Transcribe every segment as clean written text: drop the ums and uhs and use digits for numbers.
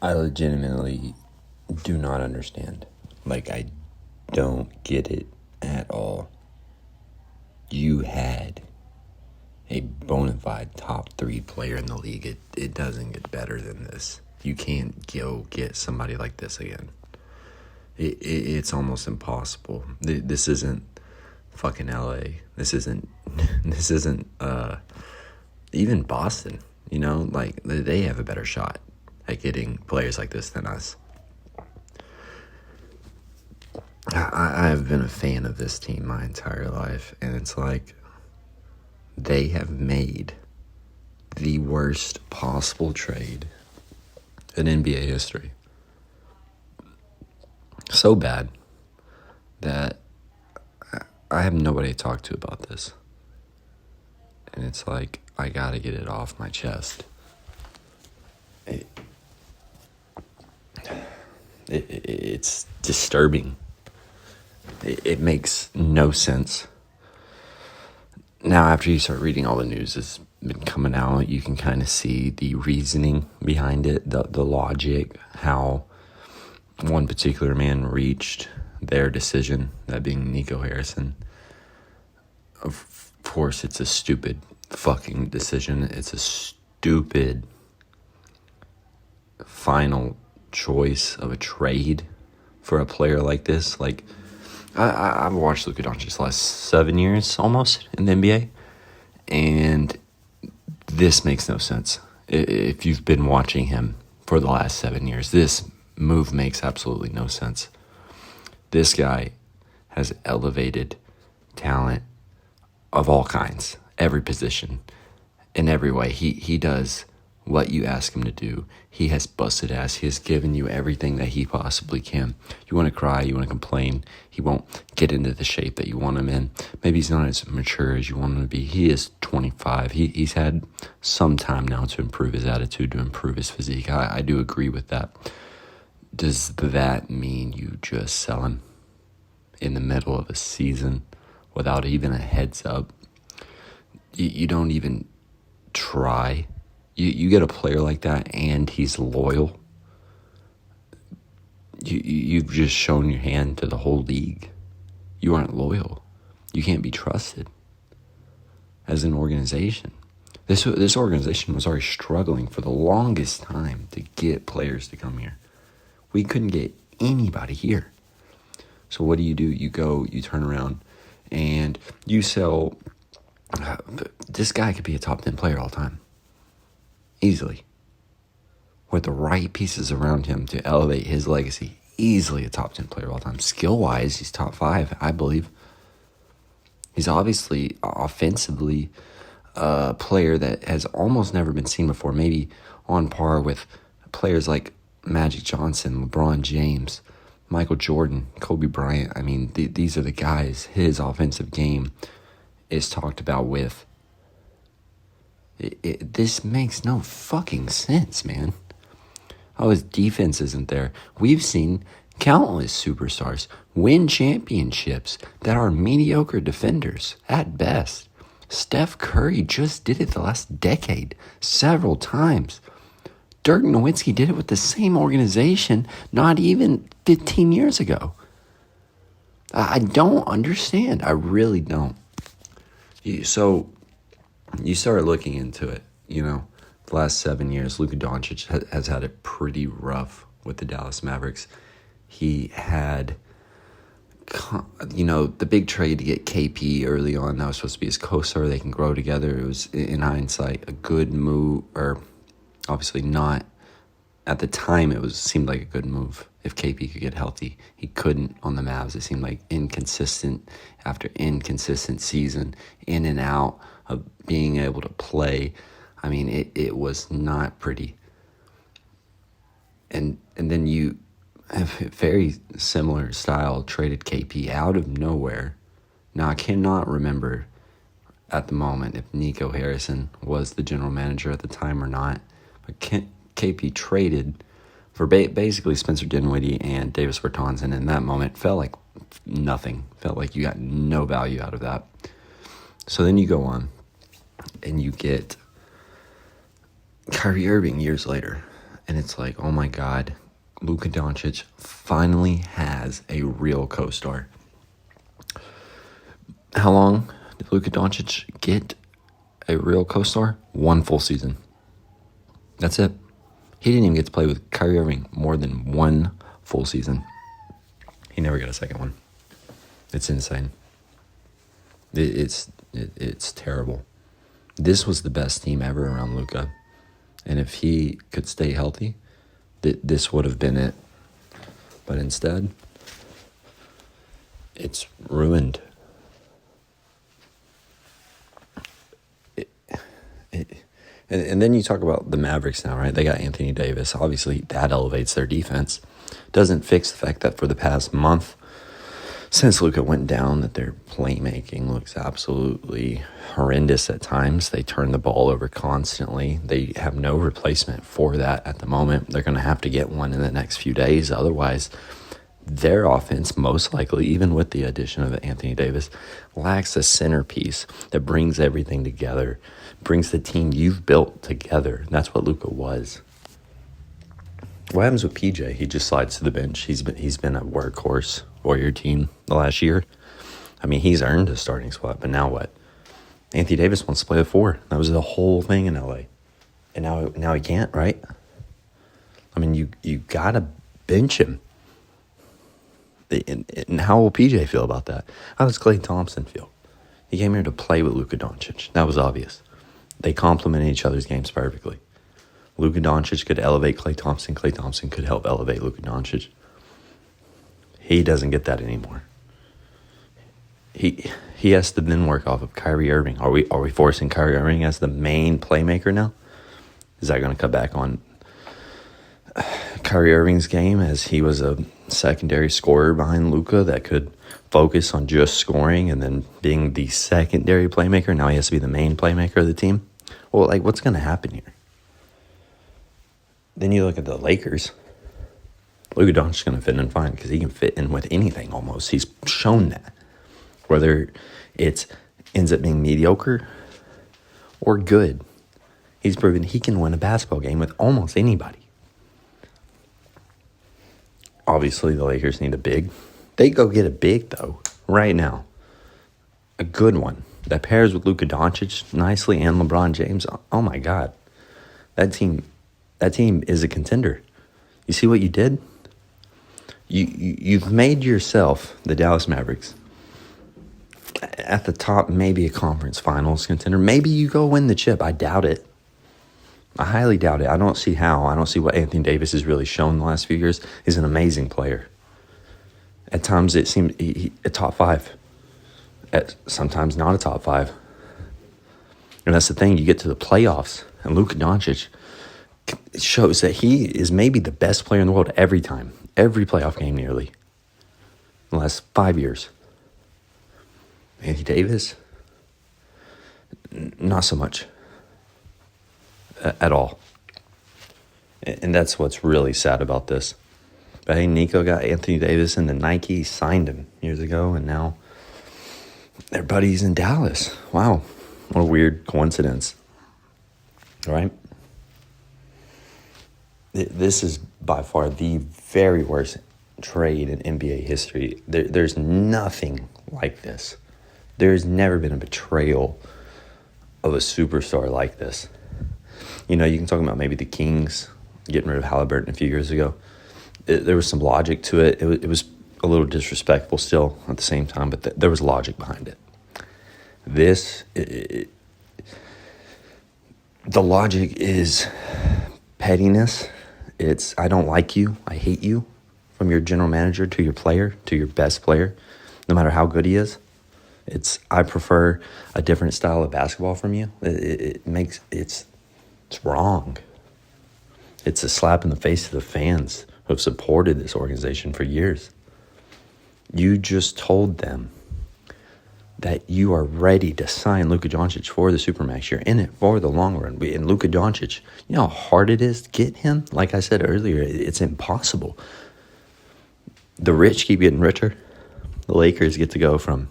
I legitimately do not understand. Like, I don't get it at all. You had a bona fide top 3 player in the league. It doesn't get better than this. You can't go get somebody like this again. It's almost impossible. This isn't fucking LA. This isn't even Boston. You know, like, they have a better shot at getting players like this than us. I have been a fan of this team my entire life, and it's like they have made the worst possible trade in NBA history. So bad that I have nobody to talk to about this. And it's like, I gotta get it off my chest. It's disturbing. It makes no sense. Now, after you start reading all the news that's been coming out, you can kind of see the reasoning behind it, the logic, how one particular man reached their decision, that being Nico Harrison. Of course, it's a stupid fucking decision. It's a stupid final choice of a trade for a player like this. Like, I've watched Luka Doncic the last 7 years almost in the NBA, and this makes no sense. If you've been watching him for the last 7 years, this move makes absolutely no sense. This guy has elevated talent of all kinds, every position, in every way. He does what you ask him to do. He has busted ass. He has given you everything that he possibly can. You want to cry, you want to complain, he won't get into the shape that you want him in. Maybe he's not as mature as you want him to be. He is 25. He's had some time now to improve his attitude, to improve his physique. I do agree with that. Does that mean you just sell him in the middle of a season without even a heads up? You don't even try. You get a player like that and he's loyal. You've just shown your hand to the whole league. You aren't loyal. You can't be trusted as an organization. This organization was already struggling for the longest time to get players to come here. We couldn't get anybody here. So what do? You turn around and you sell. This guy could be a top 10 player all time. Easily. With the right pieces around him to elevate his legacy. Easily a top 10 player all time. Skill-wise, he's top 5, I believe. He's obviously offensively a player that has almost never been seen before. Maybe on par with players like Magic Johnson, LeBron James, Michael Jordan, Kobe Bryant. I mean, these are the guys his offensive game is talked about with. This makes no fucking sense, man. Oh, his defense isn't there. We've seen countless superstars win championships that are mediocre defenders at best. Steph Curry just did it the last decade several times. Dirk Nowitzki did it with the same organization not even 15 years ago. I don't understand. I really don't. So you start looking into it, the last 7 years, Luka Doncic has had it pretty rough with the Dallas Mavericks. He had, the big trade to get KP early on. That was supposed to be his co-star. They can grow together. It was, in hindsight, a good move, or obviously not. At the time, seemed like a good move if KP could get healthy. He couldn't on the Mavs. It seemed like inconsistent after inconsistent season, in and out of being able to play. I mean, it was not pretty. And then you have a very similar style traded KP out of nowhere. Now, I cannot remember at the moment if Nico Harrison was the general manager at the time or not. But KP traded for basically Spencer Dinwiddie and Davis Bertans, and in that moment felt like nothing. Felt like you got no value out of that. So then you go on and you get Kyrie Irving years later. And it's like, oh my God, Luka Doncic finally has a real co-star. How long did Luka Doncic get a real co-star? 1 full season. That's it. He didn't even get to play with Kyrie Irving more than 1 full season. He never got a second one. It's insane. It's terrible. This was the best team ever around Luka. And if he could stay healthy, this would have been it. But instead, it's ruined. And then you talk about the Mavericks now, right? They got Anthony Davis. Obviously, that elevates their defense. Doesn't fix the fact that for the past month, since Luka went down, that their playmaking looks absolutely horrendous at times. They turn the ball over constantly. They have no replacement for that at the moment. They're going to have to get one in the next few days. Otherwise, their offense, most likely, even with the addition of Anthony Davis, lacks a centerpiece that brings everything together, brings the team you've built together. That's what Luka was. What happens with PJ? He just slides to the bench. He's been a workhorse for your team the last year. I mean, he's earned a starting spot, but now what? Anthony Davis wants to play the 4. That was the whole thing in LA. And now he can't, right? I mean, you gotta bench him. And how will PJ feel about that? How does Klay Thompson feel? He came here to play with Luka Doncic. That was obvious. They complemented each other's games perfectly. Luka Doncic could elevate Klay Thompson. Klay Thompson could help elevate Luka Doncic. He doesn't get that anymore. He has to then work off of Kyrie Irving. Are we forcing Kyrie Irving as the main playmaker now? Is that going to cut back on Kyrie Irving's game as he was a secondary scorer behind Luka that could focus on just scoring and then being the secondary playmaker? Now he has to be the main playmaker of the team. Well, like, what's going to happen here? Then you look at the Lakers. Luka Doncic is going to fit in fine because he can fit in with anything almost. He's shown that. Whether it ends up being mediocre or good, he's proven he can win a basketball game with almost anybody. Obviously, the Lakers need a big. They go get a big, though, right now. A good one that pairs with Luka Doncic nicely and LeBron James. Oh, my God. That team is a contender. You see what you did? You've made yourself, the Dallas Mavericks, at the top, maybe a conference finals contender. Maybe you go win the chip. I doubt it. I highly doubt it. I don't see how. I don't see what Anthony Davis has really shown the last few years. He's an amazing player. At times it seemed a top 5. Sometimes not a top 5. And that's the thing. You get to the playoffs, and Luka Doncic shows that he is maybe the best player in the world every time. Every playoff game nearly. In the last 5 years. Anthony Davis, not so much. At all. And that's what's really sad about this. But hey, Nico got Anthony Davis and the Nike signed him years ago, and now they're buddies in Dallas. Wow. What a weird coincidence. All right? This is by far the very worst trade in NBA history. There's nothing like this. There's never been a betrayal of a superstar like this. You know, you can talk about maybe the Kings getting rid of Halliburton a few years ago. There was some logic to it. It was a little disrespectful still at the same time, but there was logic behind it. The logic is pettiness. It's, I don't like you, I hate you, from your general manager to your player, to your best player, no matter how good he is. It's, I prefer a different style of basketball from you. It's wrong. It's a slap in the face to the fans who have supported this organization for years. You just told them that you are ready to sign Luka Doncic for the Supermax. You're in it for the long run. And Luka Doncic, you know how hard it is to get him? Like I said earlier, it's impossible. The rich keep getting richer. The Lakers get to go from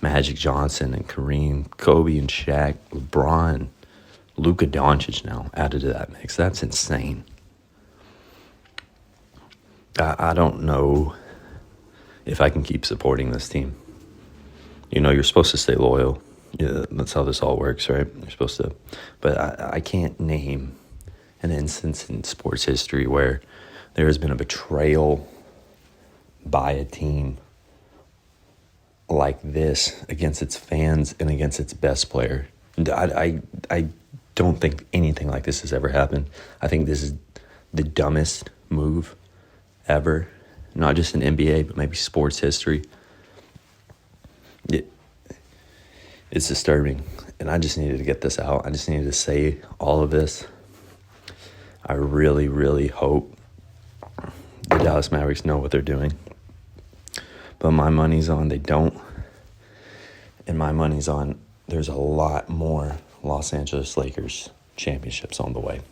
Magic Johnson and Kareem, Kobe and Shaq, LeBron, Luka Doncic now added to that mix. That's insane. I don't know if I can keep supporting this team. You're supposed to stay loyal. Yeah, that's how this all works, right? You're supposed to. But I can't name an instance in sports history where there has been a betrayal by a team like this against its fans and against its best player. I don't think anything like this has ever happened. I think this is the dumbest move ever, not just in NBA, but maybe sports history. It's disturbing, and I just needed to get this out. I just needed to say all of this. I really, really hope the Dallas Mavericks know what they're doing. But my money's on they don't. And my money's on there's a lot more Los Angeles Lakers championships on the way.